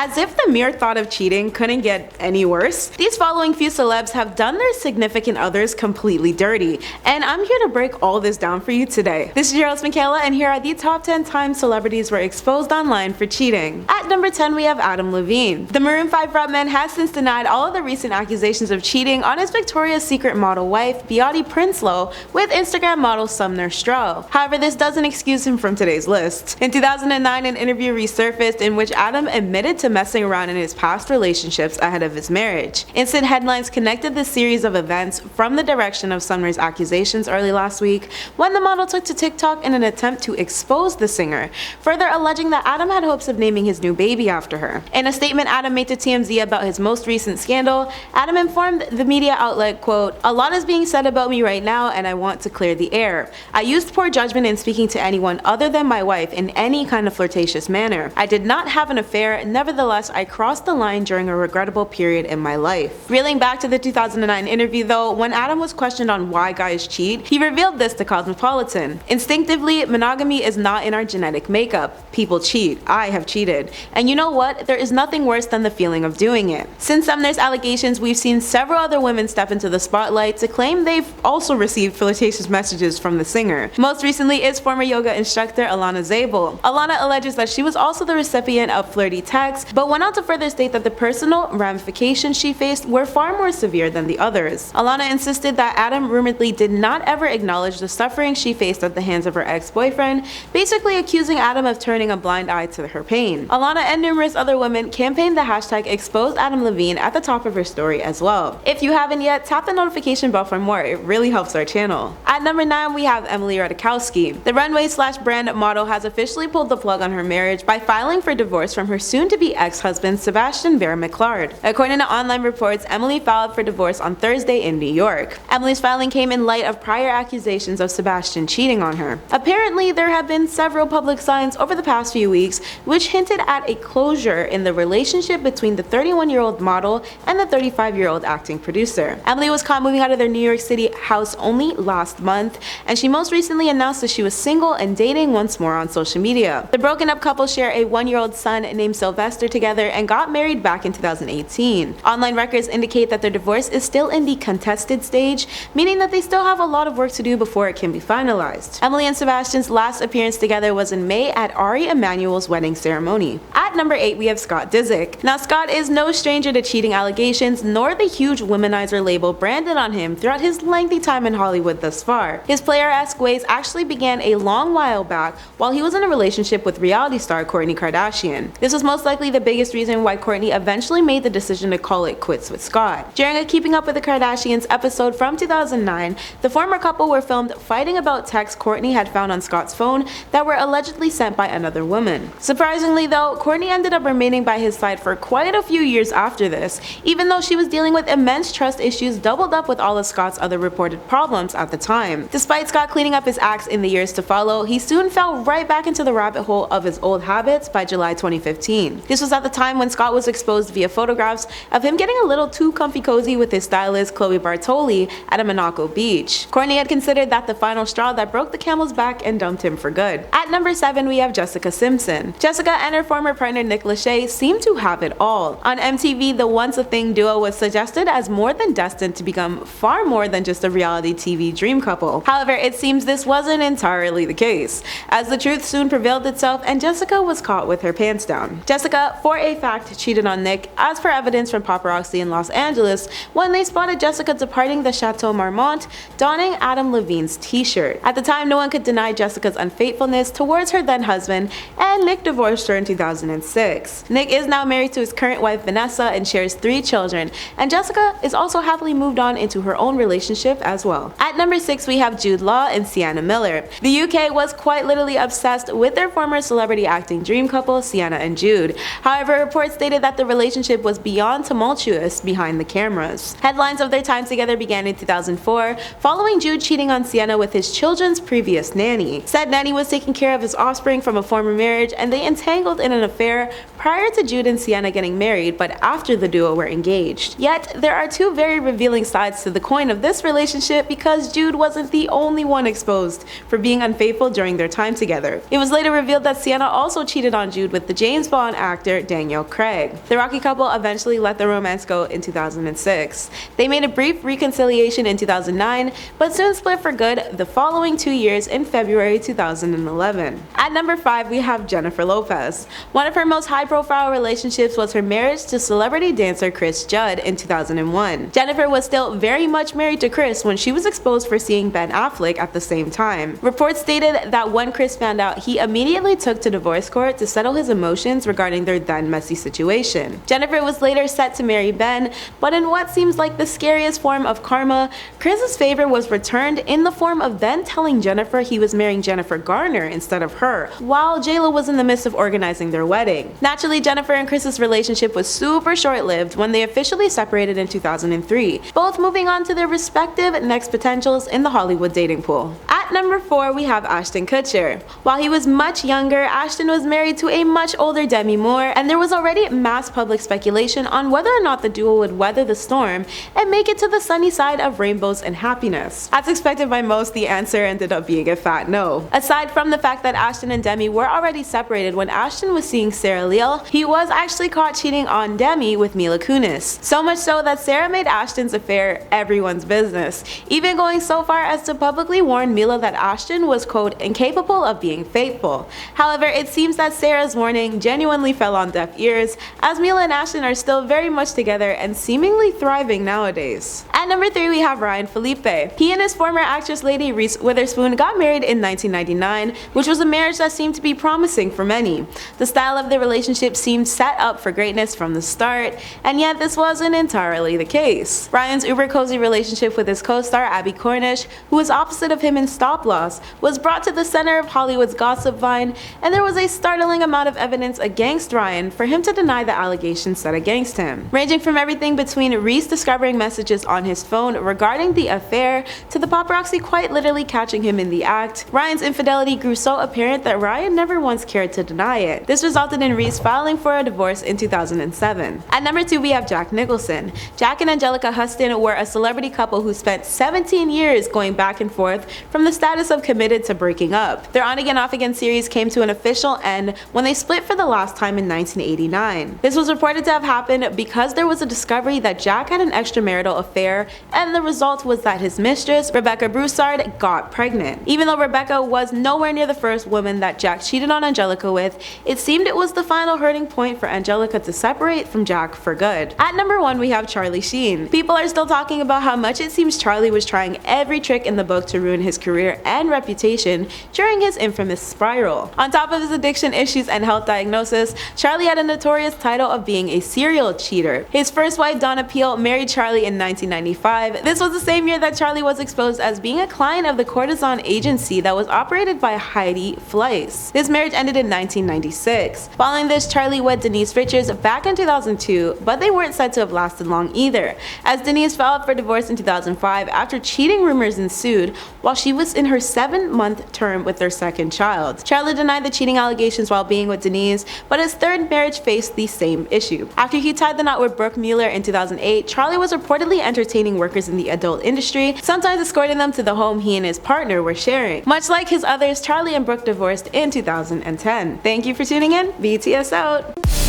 As if the mere thought of cheating couldn't get any worse, these following few celebs have done their significant others completely dirty, and I'm here to break all this down for you today. This is your host Michaela, and here are the top 10 times celebrities were exposed online for cheating. At number 10 we have Adam Levine. The Maroon 5 frontman has since denied all of the recent accusations of cheating on his Victoria's Secret model wife, Behati Prinsloo, with Instagram model Sumber Stroh. However, this doesn't excuse him from today's list. In 2009, an interview resurfaced in which Adam admitted to messing around in his past relationships ahead of his marriage. Instant headlines connected this series of events from the direction of Summer's accusations early last week, when the model took to TikTok in an attempt to expose the singer, further alleging that Adam had hopes of naming his new baby after her. In a statement Adam made to TMZ about his most recent scandal, Adam informed the media outlet, quote, "A lot is being said about me right now and I want to clear the air. I used poor judgment in speaking to anyone other than my wife in any kind of flirtatious manner. I did not have an affair, nevertheless I crossed the line during a regrettable period in my life." Reeling back to the 2009 interview though, when Adam was questioned on why guys cheat, he revealed this to Cosmopolitan. "Instinctively, monogamy is not in our genetic makeup. People cheat. I have cheated. And you know what? There is nothing worse than the feeling of doing it." Since Sumner's allegations, we've seen several other women step into the spotlight to claim they've also received flirtatious messages from the singer. Most recently is former yoga instructor Alana Zabel. Alana alleges that she was also the recipient of flirty texts, but went on to further state that the personal ramifications she faced were far more severe than the others. Alana insisted that Adam rumoredly did not ever acknowledge the suffering she faced at the hands of her ex-boyfriend, basically accusing Adam of turning a blind eye to her pain. Alana and numerous other women campaigned the hashtag #ExposedAdamLevine at the top of her story as well. If you haven't yet, tap the notification bell for more, it really helps our channel. At number 9 we have Emily Ratajkowski. The runway/brand model has officially pulled the plug on her marriage by filing for divorce from her soon-to-be ex-husband Sebastian McLeod. According to online reports, Emily filed for divorce on Thursday in New York. Emily's filing came in light of prior accusations of Sebastian cheating on her. Apparently, there have been several public signs over the past few weeks which hinted at a closure in the relationship between the 31-year-old model and the 35-year-old acting producer. Emily was caught moving out of their New York City house only last month, and she most recently announced that she was single and dating once more on social media. The broken up couple share a 1-year-old son named Sylvester together and got married back in 2018. Online records indicate that their divorce is still in the contested stage, meaning that they still have a lot of work to do before it can be finalized. Emily and Sebastian's last appearance together was in May at Ari Emanuel's wedding ceremony. At number 8 we have Scott Disick. Now Scott is no stranger to cheating allegations, nor the huge womanizer label branded on him throughout his lengthy time in Hollywood thus far. His player-esque ways actually began a long while back while he was in a relationship with reality star Kourtney Kardashian. This was most likely the biggest reason why Kourtney eventually made the decision to call it quits with Scott. During a Keeping Up with the Kardashians episode from 2009, the former couple were filmed fighting about texts Kourtney had found on Scott's phone that were allegedly sent by another woman. Surprisingly though, Kourtney ended up remaining by his side for quite a few years after this, even though she was dealing with immense trust issues doubled up with all of Scott's other reported problems at the time. Despite Scott cleaning up his acts in the years to follow, he soon fell right back into the rabbit hole of his old habits by July 2015. This was at the time when Scott was exposed via photographs of him getting a little too comfy cozy with his stylist Chloe Bartoli at a Monaco beach. Kourtney had considered that the final straw that broke the camel's back and dumped him for good. At number 7 we have Jessica Simpson. Jessica and her former partner Nick Lachey seem to have it all. On MTV, the once a thing duo was suggested as more than destined to become far more than just a reality TV dream couple. However, it seems this wasn't entirely the case, as the truth soon prevailed itself and Jessica was caught with her pants down. Jessica, for a fact, cheated on Nick, as per evidence from paparazzi in Los Angeles when they spotted Jessica departing the Chateau Marmont donning Adam Levine's t-shirt. At the time, no one could deny Jessica's unfaithfulness towards her then husband, and Nick divorced her in 2006. Nick is now married to his current wife Vanessa and shares 3 children, and Jessica is also happily moved on into her own relationship as well. At number 6 we have Jude Law and Sienna Miller. The UK was quite literally obsessed with their former celebrity acting dream couple Sienna and Jude. However, reports stated that the relationship was beyond tumultuous behind the cameras. Headlines of their time together began in 2004, following Jude cheating on Sienna with his children's previous nanny. Said nanny was taking care of his offspring from a former marriage, and they entangled in an affair prior to Jude and Sienna getting married, but after the duo were engaged. Yet, there are 2 very revealing sides to the coin of this relationship, because Jude wasn't the only one exposed for being unfaithful during their time together. It was later revealed that Sienna also cheated on Jude with the James Bond actor actor Daniel Craig. The rocky couple eventually let the romance go in 2006. They made a brief reconciliation in 2009, but soon split for good the following 2 years in February 2011. At number 5, we have Jennifer Lopez. One of her most high-profile relationships was her marriage to celebrity dancer Chris Judd in 2001. Jennifer was still very much married to Chris when she was exposed for seeing Ben Affleck at the same time. Reports stated that when Chris found out, he immediately took to divorce court to settle his emotions regarding their then messy situation. Jennifer was later set to marry Ben, but in what seems like the scariest form of karma, Chris's favor was returned in the form of Ben telling Jennifer he was marrying Jennifer Garner instead of her, while J.Lo was in the midst of organizing their wedding. Naturally, Jennifer and Chris's relationship was super short-lived when they officially separated in 2003, both moving on to their respective next potentials in the Hollywood dating pool. At number 4, we have Ashton Kutcher. While he was much younger, Ashton was married to a much older Demi Moore, and there was already mass public speculation on whether or not the duo would weather the storm and make it to the sunny side of rainbows and happiness. As expected by most, the answer ended up being a fat no. Aside from the fact that Ashton and Demi were already separated when Ashton was seeing Sarah Leal, he was actually caught cheating on Demi with Mila Kunis. So much so that Sarah made Ashton's affair everyone's business, even going so far as to publicly warn Mila that Ashton was, quote, incapable of being faithful. However, it seems that Sarah's warning genuinely fell on deaf ears, as Mila and Ashton are still very much together and seemingly thriving nowadays. At number 3, we have Ryan Phillippe. He and his former actress lady Reese Witherspoon got married in 1999, which was a marriage that seemed to be promising for many. The style of the relationship seemed set up for greatness from the start, and yet this wasn't entirely the case. Ryan's uber cozy relationship with his co-star Abby Cornish, who was opposite of him in Stop Loss, was brought to the center of Hollywood's gossip vine, and there was a startling amount of evidence against Ryan for him to deny the allegations set against him, ranging from everything between Reese discovering messages on his phone regarding the affair to the paparazzi quite literally catching him in the act. Ryan's infidelity grew so apparent that Ryan never once cared to deny it. This resulted in Reese filing for a divorce in 2007. At number 2, we have Jack Nicholson. Jack and Angelica Huston were a celebrity couple who spent 17 years going back and forth from the status of committed to breaking up. Their on-again off-again series came to an official end when they split for the last time in 1989. This was reported to have happened because there was a discovery that Jack had an extramarital affair, and the result was that his mistress, Rebecca Broussard, got pregnant. Even though Rebecca was nowhere near the first woman that Jack cheated on Angelica with, it seemed it was the final hurting point for Angelica to separate from Jack for good. At number 1, we have Charlie Sheen. People are still talking about how much it seems Charlie was trying every trick in the book to ruin his career and reputation during his infamous spiral. On top of his addiction issues and health diagnosis, Charlie had a notorious title of being a serial cheater. His first wife, Donna Peel, married Charlie in 1995. This was the same year that Charlie was exposed as being a client of the courtesan agency that was operated by Heidi Fleiss. This marriage ended in 1996. Following this, Charlie wed Denise Richards back in 2002, but they weren't said to have lasted long either, as Denise filed for divorce in 2005 after cheating rumors ensued while she was in her 7-month term with their second child. Charlie denied the cheating allegations while being with Denise, but his third marriage faced the same issue. After he tied the knot with Brooke Mueller in 2008, Charlie was reportedly entertaining workers in the adult industry, sometimes escorting them to the home he and his partner were sharing. Much like his others, Charlie and Brooke divorced in 2010. Thank you for tuning in. BTS out.